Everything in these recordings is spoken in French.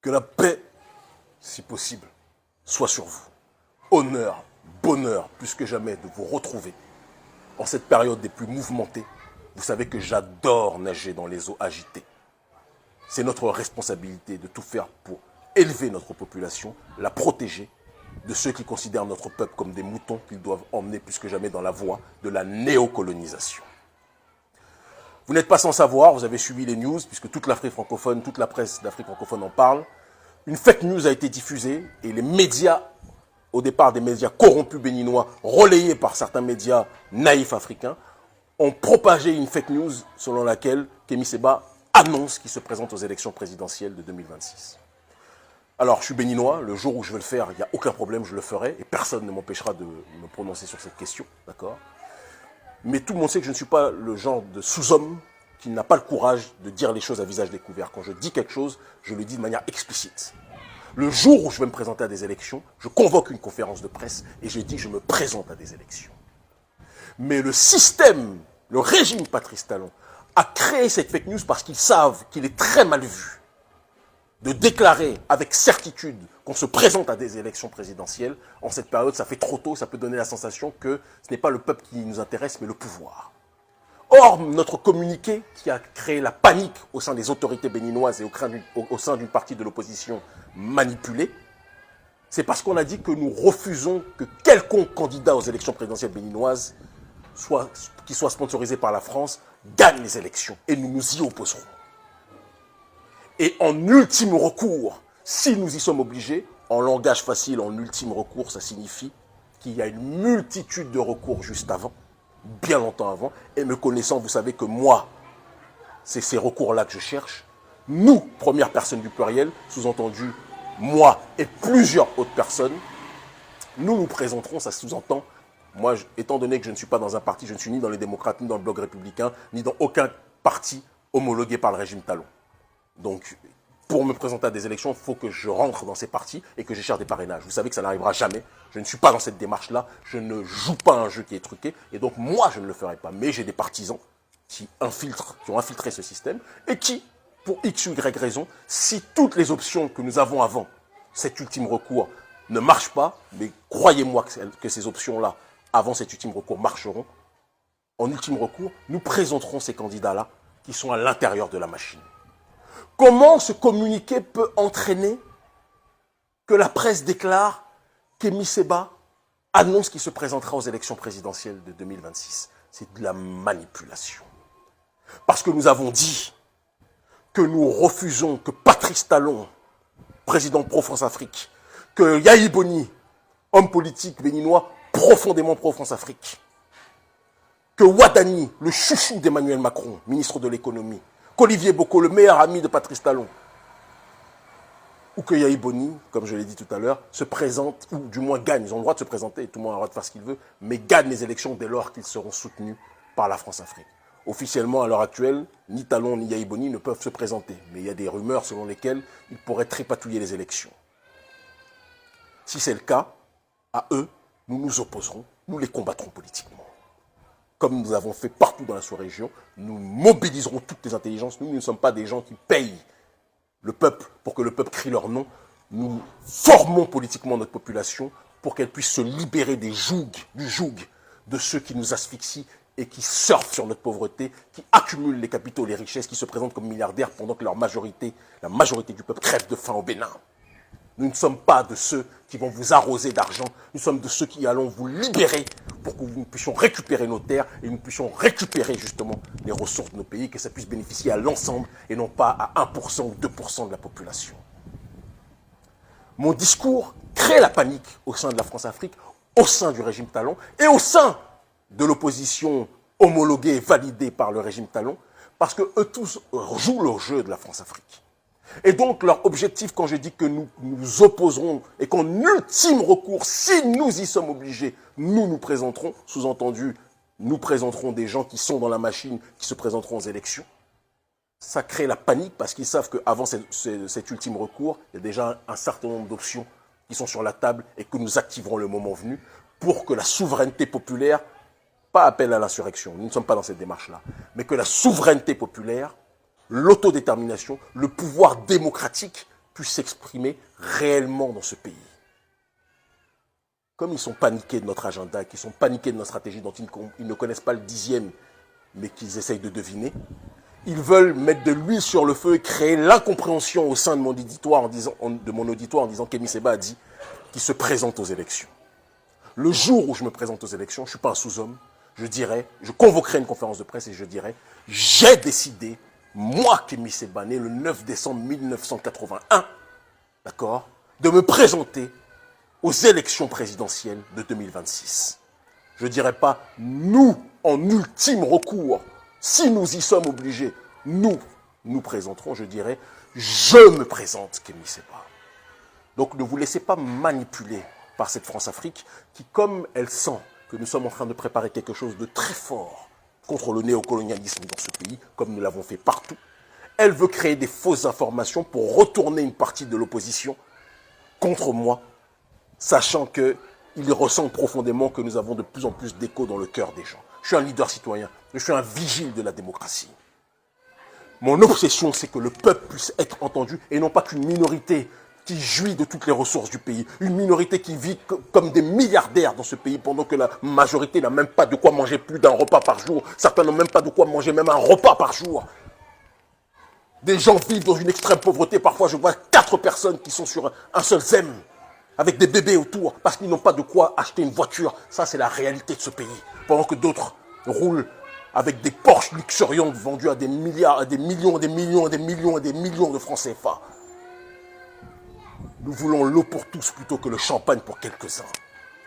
Que la paix, si possible, soit sur vous. Honneur, bonheur, plus que jamais de vous retrouver. En cette période des plus mouvementées, vous savez que j'adore nager dans les eaux agitées. C'est notre responsabilité de tout faire pour élever notre population, la protéger de ceux qui considèrent notre peuple comme des moutons qu'ils doivent emmener plus que jamais dans la voie de la néocolonisation. Vous n'êtes pas sans savoir, vous avez suivi les news, puisque toute l'Afrique francophone, toute la presse d'Afrique francophone en parle. Une fake news a été diffusée et les médias, au départ des médias corrompus béninois, relayés par certains médias naïfs africains, ont propagé une fake news selon laquelle Kémy Séba annonce qu'il se présente aux élections présidentielles de 2026. Alors, je suis béninois, le jour où je veux le faire, il n'y a aucun problème, je le ferai, et personne ne m'empêchera de me prononcer sur cette question, d'accord? Mais tout le monde sait que je ne suis pas le genre de sous-homme qui n'a pas le courage de dire les choses à visage découvert. Quand je dis quelque chose, je le dis de manière explicite. Le jour où je vais me présenter à des élections, je convoque une conférence de presse et je dis que je me présente à des élections. Mais le système, le régime Patrice Talon, a créé cette fake news parce qu'ils savent qu'il est très mal vu de déclarer avec certitude qu'on se présente à des élections présidentielles. En cette période, ça fait trop tôt, ça peut donner la sensation que ce n'est pas le peuple qui nous intéresse, mais le pouvoir. Or, notre communiqué qui a créé la panique au sein des autorités béninoises et au sein d'une partie de l'opposition manipulée, c'est parce qu'on a dit que nous refusons que quelconque candidat aux élections présidentielles béninoises, qui soit sponsorisé par la France, gagne les élections. Et nous nous y opposerons. Et en ultime recours, si nous y sommes obligés, en langage facile, en ultime recours, ça signifie qu'il y a une multitude de recours juste avant, bien longtemps avant. Et me connaissant, vous savez que moi, c'est ces recours-là que je cherche. Nous, première personne du pluriel, sous-entendu moi et plusieurs autres personnes, nous nous présenterons, ça sous-entend, moi, étant donné que je ne suis pas dans un parti, je ne suis ni dans les démocrates, ni dans le bloc républicain, ni dans aucun parti homologué par le régime Talon. Donc, pour me présenter à des élections, il faut que je rentre dans ces partis et que je cherche des parrainages. Vous savez que ça n'arrivera jamais. Je ne suis pas dans cette démarche-là. Je ne joue pas un jeu qui est truqué. Et donc, moi, je ne le ferai pas. Mais j'ai des partisans qui ont infiltré ce système et qui, pour X ou Y raison, si toutes les options que nous avons avant cet ultime recours ne marchent pas, mais croyez-moi que ces options-là, avant cet ultime recours, marcheront, en ultime recours, nous présenterons ces candidats-là qui sont à l'intérieur de la machine. Comment ce communiqué peut entraîner que la presse déclare qu'Kémy Séba annonce qu'il se présentera aux élections présidentielles de 2026? C'est de la manipulation. Parce que nous avons dit que nous refusons que Patrice Talon, président pro-France-Afrique, que Yahi Boni, homme politique béninois profondément pro-France-Afrique, que Ouattani, le chouchou d'Emmanuel Macron, ministre de l'économie, qu'Olivier Boko, le meilleur ami de Patrice Talon, ou que Yahi Boni, comme je l'ai dit tout à l'heure, se présente, ou du moins gagne, ils ont le droit de se présenter, tout le monde a le droit de faire ce qu'il veut, mais gagne les élections dès lors qu'ils seront soutenus par la France-Afrique. Officiellement, à l'heure actuelle, ni Talon ni Yahi Boni ne peuvent se présenter, mais il y a des rumeurs selon lesquelles ils pourraient tripatouiller les élections. Si c'est le cas, à eux, nous nous opposerons, nous les combattrons politiquement. Comme nous avons fait partout dans la sous-région, nous mobiliserons toutes les intelligences. Nous ne sommes pas des gens qui payent le peuple pour que le peuple crie leur nom. Nous formons politiquement notre population pour qu'elle puisse se libérer du joug de ceux qui nous asphyxient et qui surfent sur notre pauvreté, qui accumulent les capitaux, les richesses, qui se présentent comme milliardaires pendant que la majorité du peuple crève de faim au Bénin. Nous ne sommes pas de ceux qui vont vous arroser d'argent. Nous sommes de ceux qui allons vous libérer pour que nous puissions récupérer nos terres et nous puissions récupérer justement les ressources de nos pays, que ça puisse bénéficier à l'ensemble et non pas à 1% ou 2% de la population. Mon discours crée la panique au sein de la France-Afrique, au sein du régime Talon et au sein de l'opposition homologuée et validée par le régime Talon, parce que eux tous jouent le jeu de la France-Afrique. Et donc, leur objectif, quand je dis que nous nous opposerons et qu'en ultime recours, si nous y sommes obligés, nous nous présenterons, sous-entendu, nous présenterons des gens qui sont dans la machine, qui se présenteront aux élections. Ça crée la panique parce qu'ils savent qu'avant cet ultime recours, il y a déjà un certain nombre d'options qui sont sur la table et que nous activerons le moment venu pour que la souveraineté populaire, pas appel à l'insurrection, nous ne sommes pas dans cette démarche-là, mais que la souveraineté populaire, l'autodétermination, le pouvoir démocratique puisse s'exprimer réellement dans ce pays. Comme ils sont paniqués de notre agenda, qu'ils sont paniqués de notre stratégie dont ils ne connaissent pas le 10e, mais qu'ils essayent de deviner, ils veulent mettre de l'huile sur le feu et créer l'incompréhension au sein de mon auditoire en disant qu'Kémy Séba a dit qu'il se présente aux élections. Le jour où je me présente aux élections, je ne suis pas un sous-homme, je convoquerai une conférence de presse et je dirai, j'ai décidé, moi Kémy Séba, né le 9 décembre 1981, d'accord, de me présenter aux élections présidentielles de 2026. Je ne dirai pas, nous, en ultime recours, si nous y sommes obligés, nous présenterons, je dirai, je me présente, Kémy Séba. Donc ne vous laissez pas manipuler par cette France-Afrique qui, comme elle sent que nous sommes en train de préparer quelque chose de très fort contre le néocolonialisme dans ce pays, comme nous l'avons fait partout, elle veut créer des fausses informations pour retourner une partie de l'opposition contre moi, sachant qu'ils ressentent profondément que nous avons de plus en plus d'écho dans le cœur des gens. Je suis un leader citoyen, je suis un vigile de la démocratie. Mon obsession, c'est que le peuple puisse être entendu et non pas qu'une minorité qui jouit de toutes les ressources du pays, une minorité qui vit comme des milliardaires dans ce pays pendant que la majorité n'a même pas de quoi manger plus d'un repas par jour. Certains n'ont même pas de quoi manger même un repas par jour. Des gens vivent dans une extrême pauvreté. Parfois, je vois 4 personnes qui sont sur un seul zème, avec des bébés autour, parce qu'ils n'ont pas de quoi acheter une voiture. Ça, c'est la réalité de ce pays. Pendant que d'autres roulent avec des Porsche luxuriantes vendues à des milliards, à des millions, des millions, des millions et des millions de francs CFA. Nous voulons l'eau pour tous plutôt que le champagne pour quelques-uns.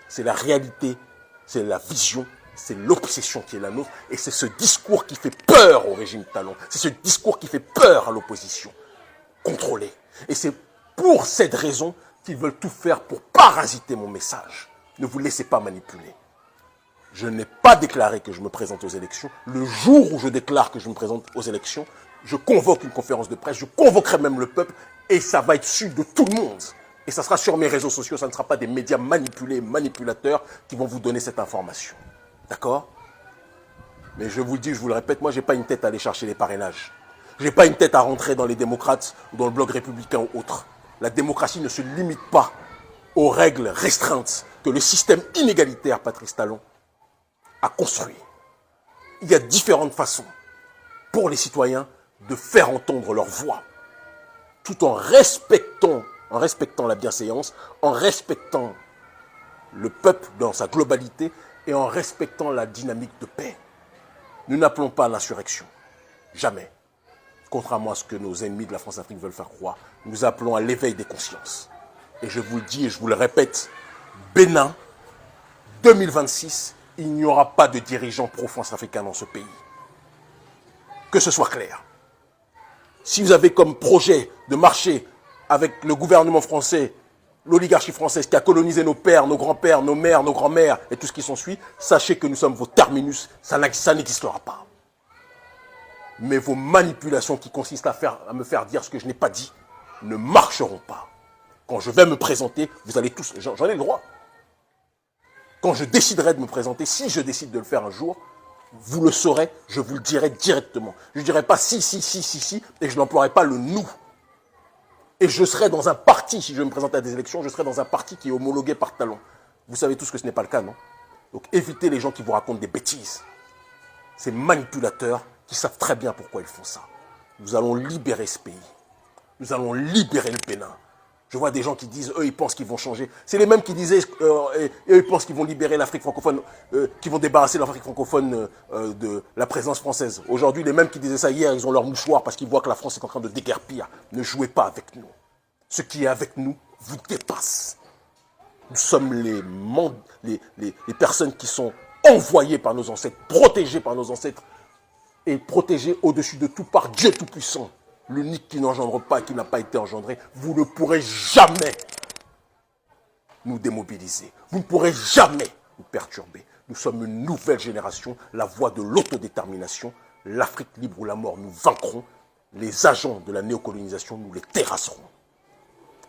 C'est la réalité, c'est la vision, c'est l'obsession qui est la nôtre. Et c'est ce discours qui fait peur au régime Talon. C'est ce discours qui fait peur à l'opposition contrôlée. Et c'est pour cette raison qu'ils veulent tout faire pour parasiter mon message. Ne vous laissez pas manipuler. Je n'ai pas déclaré que je me présente aux élections. Le jour où je déclare que je me présente aux élections, je convoque une conférence de presse, je convoquerai même le peuple et ça va être su de tout le monde. Et ça sera sur mes réseaux sociaux, ça ne sera pas des médias manipulés, manipulateurs qui vont vous donner cette information. D'accord? Mais je vous le dis, je vous le répète, moi, je n'ai pas une tête à aller chercher les parrainages. Je n'ai pas une tête à rentrer dans les démocrates ou dans le bloc républicain ou autre. La démocratie ne se limite pas aux règles restreintes que le système inégalitaire, Patrice Talon, a construit. Il y a différentes façons pour les citoyens de faire entendre leur voix, tout en respectant la bienséance, en respectant le peuple dans sa globalité et en respectant la dynamique de paix. Nous n'appelons pas à l'insurrection. Jamais. Contrairement à ce que nos ennemis de la France-Afrique veulent faire croire, nous appelons à l'éveil des consciences. Et je vous le dis et je vous le répète, Bénin, 2026, il n'y aura pas de dirigeants pro-France africains dans ce pays. Que ce soit clair. Si vous avez comme projet de marcher avec le gouvernement français, l'oligarchie française qui a colonisé nos pères, nos grands-pères, nos mères, nos grands-mères et tout ce qui s'ensuit, sachez que nous sommes vos terminus, ça n'existera pas. Mais vos manipulations qui consistent à me faire dire ce que je n'ai pas dit ne marcheront pas. Quand je vais me présenter, vous allez tous, j'en ai le droit. Quand je déciderai de me présenter, si je décide de le faire un jour, vous le saurez, je vous le dirai directement. Je ne dirai pas si, et je n'emploierai pas le nous. Et je serai dans un parti, si je me présente à des élections, je serai dans un parti qui est homologué par Talon. Vous savez tous que ce n'est pas le cas, non? Donc évitez les gens qui vous racontent des bêtises. Ces manipulateurs qui savent très bien pourquoi ils font ça. Nous allons libérer ce pays. Nous allons libérer le Bénin. Je vois des gens qui disent, eux, ils pensent qu'ils vont changer. C'est les mêmes qui disaient, eux, ils pensent qu'ils vont libérer l'Afrique francophone, qu'ils vont débarrasser l'Afrique francophone de la présence française. Aujourd'hui, les mêmes qui disaient ça hier, ils ont leur mouchoir parce qu'ils voient que la France est en train de déguerpir. Ne jouez pas avec nous. Ce qui est avec nous vous dépasse. Nous sommes les personnes qui sont envoyées par nos ancêtres, protégées par nos ancêtres et protégées au-dessus de tout par Dieu Tout-Puissant. L'unique qui n'engendre pas, qui n'a pas été engendré, vous ne pourrez jamais nous démobiliser. Vous ne pourrez jamais nous perturber. Nous sommes une nouvelle génération, la voie de l'autodétermination. L'Afrique libre ou la mort, nous vaincrons. Les agents de la néocolonisation, nous les terrasserons.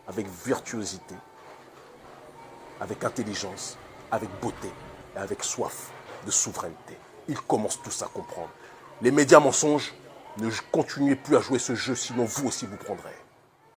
Avec virtuosité, avec intelligence, avec beauté et avec soif de souveraineté. Ils commencent tous à comprendre. Les médias mensonges, ne continuez plus à jouer ce jeu, sinon vous aussi vous prendrez.